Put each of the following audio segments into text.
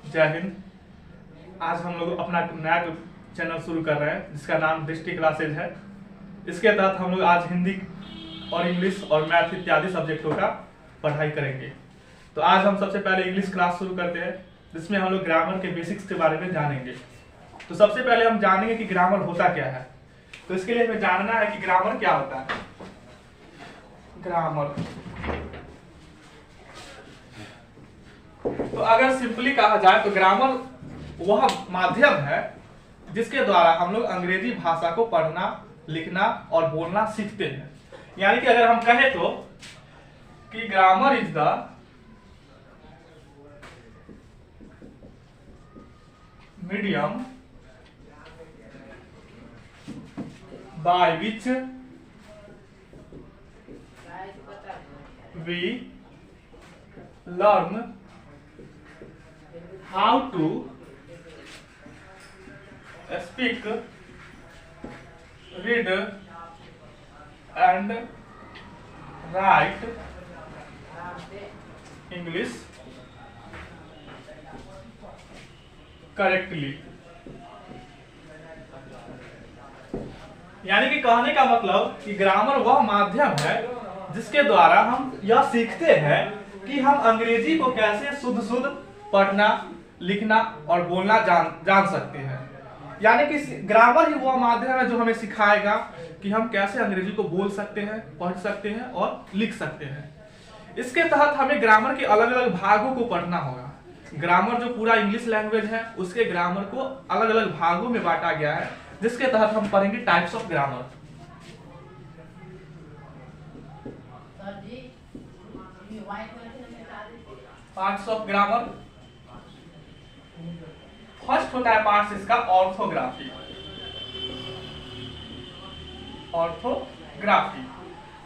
जय हिंद। आज हम लोग अपना नया चैनल शुरू कर रहे हैं जिसका नाम दृष्टि क्लासेज है। इसके तहत हम लोग आज हिंदी और इंग्लिश और मैथ इत्यादि सब्जेक्टों का पढ़ाई करेंगे। तो आज हम सबसे पहले इंग्लिश क्लास शुरू करते हैं जिसमें हम लोग ग्रामर के बेसिक्स के बारे में जानेंगे। तो सबसे पहले हम जानेंगे कि ग्रामर होता क्या है। तो इसके लिए हमें जानना है कि ग्रामर क्या होता है। ग्रामर तो अगर सिंपली कहा जाए तो ग्रामर वह माध्यम है जिसके द्वारा हम लोग अंग्रेजी भाषा को पढ़ना, लिखना और बोलना सीखते हैं। यानी कि अगर हम कहें तो कि grammar is the medium by which we learn how to speak, read and write English correctly। यानी कि कहने का मतलब कि ग्रामर वह माध्यम है जिसके द्वारा हम यह सीखते हैं कि हम अंग्रेजी को कैसे शुद्ध पढ़ना, लिखना और बोलना जान सकते हैं। यानी कि ग्रामर ही वह माध्यम है जो हमें सिखाएगा कि हम कैसे अंग्रेजी को बोल सकते हैं, पढ़ सकते हैं और लिख सकते हैं। इसके तहत हमें ग्रामर के अलग अलग भागों को पढ़ना होगा। ग्रामर जो पूरा इंग्लिश लैंग्वेज है उसके ग्रामर को अलग अलग भागों में बांटा गया है जिसके तहत हम पढ़ेंगे types of grammar. Parts of grammar. First होता है पार्ट्स इसका ऑर्थोग्राफी। ऑर्थोग्राफी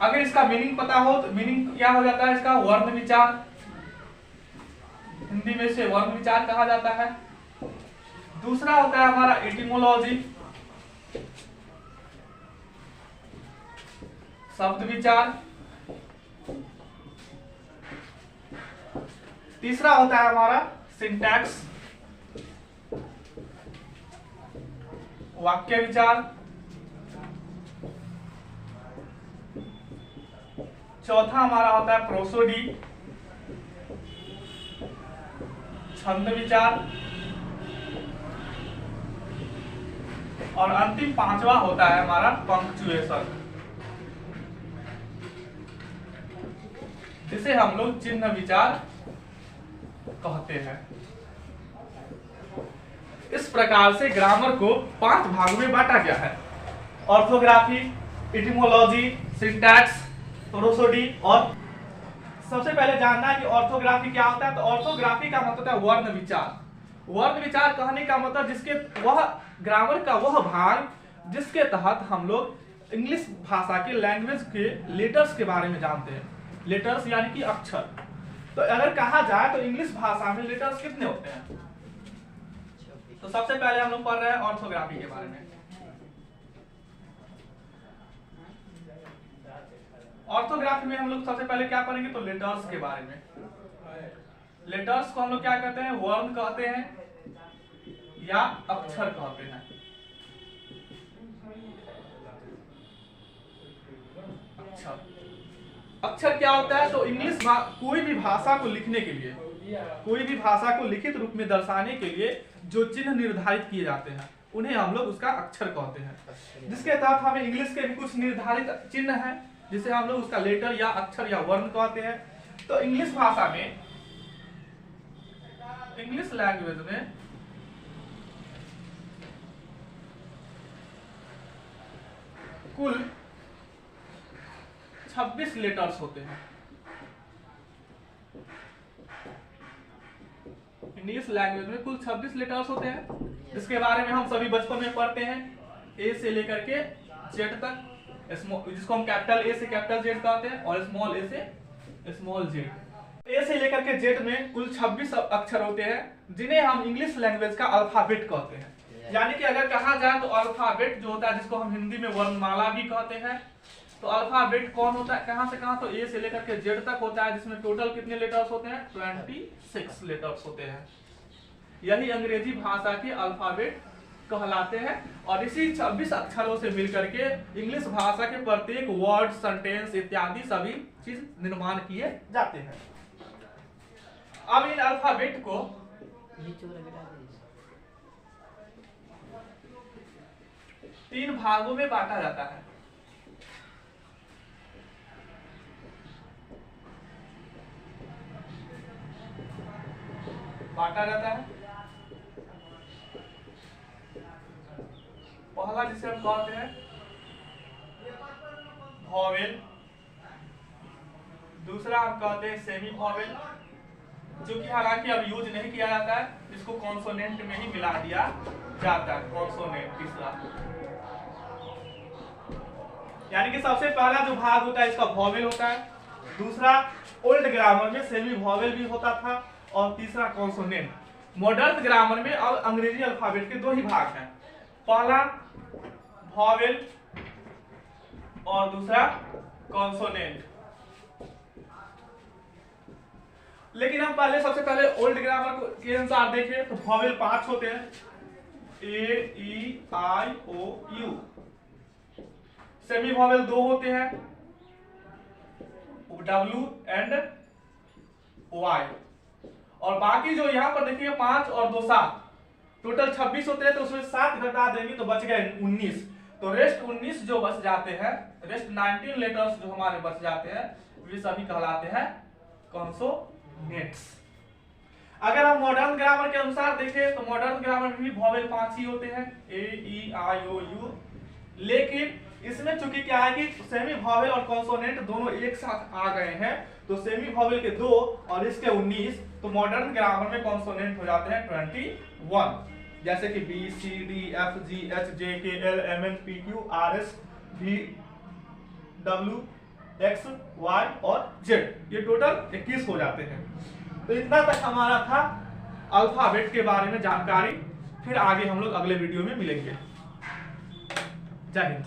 अगर इसका मीनिंग पता हो तो मीनिंग क्या हो जाता है इसका? वर्ण विचार। हिंदी में से वर्ण विचार कहा जाता है। दूसरा होता है हमारा एटिमोलॉजी, शब्द विचार। तीसरा होता है हमारा सिंटैक्स, वाक्य विचार। चौथा हमारा होता है प्रोसोडी, छंद विचार। और अंतिम पांचवा होता है हमारा पंक्चुएशन, जिसे हम लोग चिन्ह विचार कहते हैं। इस प्रकार से ग्रामर को 5 भागों में बांटा गया है: ऑर्थोग्राफी, एटिमोलॉजी, सिंटैक्स, प्रोसोडी। और सबसे पहले जानना है कि ऑर्थोग्राफी क्या होता है। तो ऑर्थोग्राफी का मतलब है वर्ण विचार। वर्ण विचार कहने का मतलब जिसके वह ग्रामर का वह भाग जिसके तहत हम लोग इंग्लिश भाषा के लैंग्वेज के लेटर्स के बारे में जानते हैं। लेटर्स यानी कि अक्षर। तो अगर कहा जाए तो इंग्लिश भाषा में लेटर्स कितने होते हैं? तो सबसे पहले हम लोग पढ़ रहे हैं ऑर्थोग्राफी के बारे में। ऑर्थोग्राफी में हम लोग सबसे पहले क्या पढ़ेंगे? तो लेटर्स के बारे में। लेटर्स को हम लोग क्या कहते हैं? वर्ण कहते हैं या अक्षर कहते हैं। अक्षर क्या होता है? तो इंग्लिश कोई भी भाषा को लिखने के लिए, कोई भी भाषा को लिखित रूप में दर्शाने के लिए जो चिन्ह निर्धारित किए जाते हैं उन्हें हम लोग उसका अक्षर कहते हैं। जिसके तहत हमें इंग्लिश के भी कुछ निर्धारित चिन्ह हैं जिसे हम लोग उसका लेटर या अक्षर या वर्ण कहते हैं। तो इंग्लिश भाषा में, इंग्लिश लैंग्वेज में कुल 26 लेटर्स होते हैं। इंग्लिश लैंग्वेज में कुल 26 लेटर्स होते हैं जिसके बारे में हम सभी बचपन में पढ़ते हैं। ए से लेकर के जेड तक, जिसको हम कैपिटल ए से कैपिटल जेड कहते हैं और स्मॉल ए से स्मॉल जेड। ए से लेकर के जेड में कुल 26 अक्षर होते हैं जिन्हें हम इंग्लिश लैंग्वेज का अल्फाबेट कहते हैं। यानी कि अगर कहा जाए तो अल्फाबेट जो होता है जिसको हम हिंदी में वर्णमाला भी कहते हैं, तो अल्फाबेट कौन होता है, कहां से कहां, तो ए से लेकर के जेड तक होता है, जिसमें टोटल कितने लेटर्स होते हैं, 26 लेटर्स होते हैं। यही अंग्रेजी भाषा के अल्फाबेट कहलाते हैं। और इसी 26 अक्षरों से मिलकर के इंग्लिश भाषा के प्रत्येक वर्ड, सेंटेंस इत्यादि सभी चीज निर्माण किए जाते हैं। अब इन अल्फाबेट को तीन भागों में बांटा जाता है। पहला जिसे हम कहते हैं वॉवेल, दूसरा हम कहते हैं सेमी वॉवेल, जो कि हालांकि अब यूज नहीं किया जाता है, इसको कॉन्सोनेंट में ही मिला दिया जाता है। कॉन्सोनेंट तीसरा, यानी कि सबसे पहला जो भाग होता है इसका वॉवेल होता है, दूसरा ओल्ड ग्रामर में सेमी वॉवेल भी होता था, और तीसरा कॉन्सोनेंट। मॉडर्न ग्रामर में अब अंग्रेजी अल्फाबेट के दो ही भाग हैं, पहला वॉवेल और दूसरा कॉन्सोनेंट। लेकिन हम पहले सबसे पहले ओल्ड ग्रामर के अनुसार देखें तो वॉवेल 5 होते हैं, ए, ई, आई, ओ, यू। सेमी वॉवेल 2 होते हैं, डब्ल्यू एंड वाई। और बाकी जो यहाँ पर देखिए 5 और 2 7, टोटल 26 होते हैं, तो उसमें 7 घटा देंगे तो बच गए 19। तो रेस्ट 19 जो बच जाते हैं, रेस्ट 19 लेटर्स जो हमारे बच जाते हैं, वे सभी कहलाते हैं कॉन्सोनेंट्स। अगर हम मॉडर्न ग्रामर के अनुसार देखें तो मॉडर्न ग्रामर में भी वॉवेल 5 ही होते हैं, ए, ई, आई, ओ, यू। लेकिन इसमें चूंकि क्या है कि सेमी वॉवेल और कॉन्सोनेंट दोनों एक साथ आ गए हैं, तो सेमी वॉवेल के 2 और इसके 19, तो मॉडर्न ग्रामर में कॉन्सोनेंट हो जाते हैं 21, जैसे कि B, C, D, F, G, H, J, K, L, M, N, P, Q, R, S, V, W, X, Y और जेड। ये टोटल 21 हो जाते हैं। तो इतना तक हमारा था अल्फाबेट के बारे में जानकारी। फिर आगे हम लोग अगले वीडियो में मिलेंगे। जय हिंद।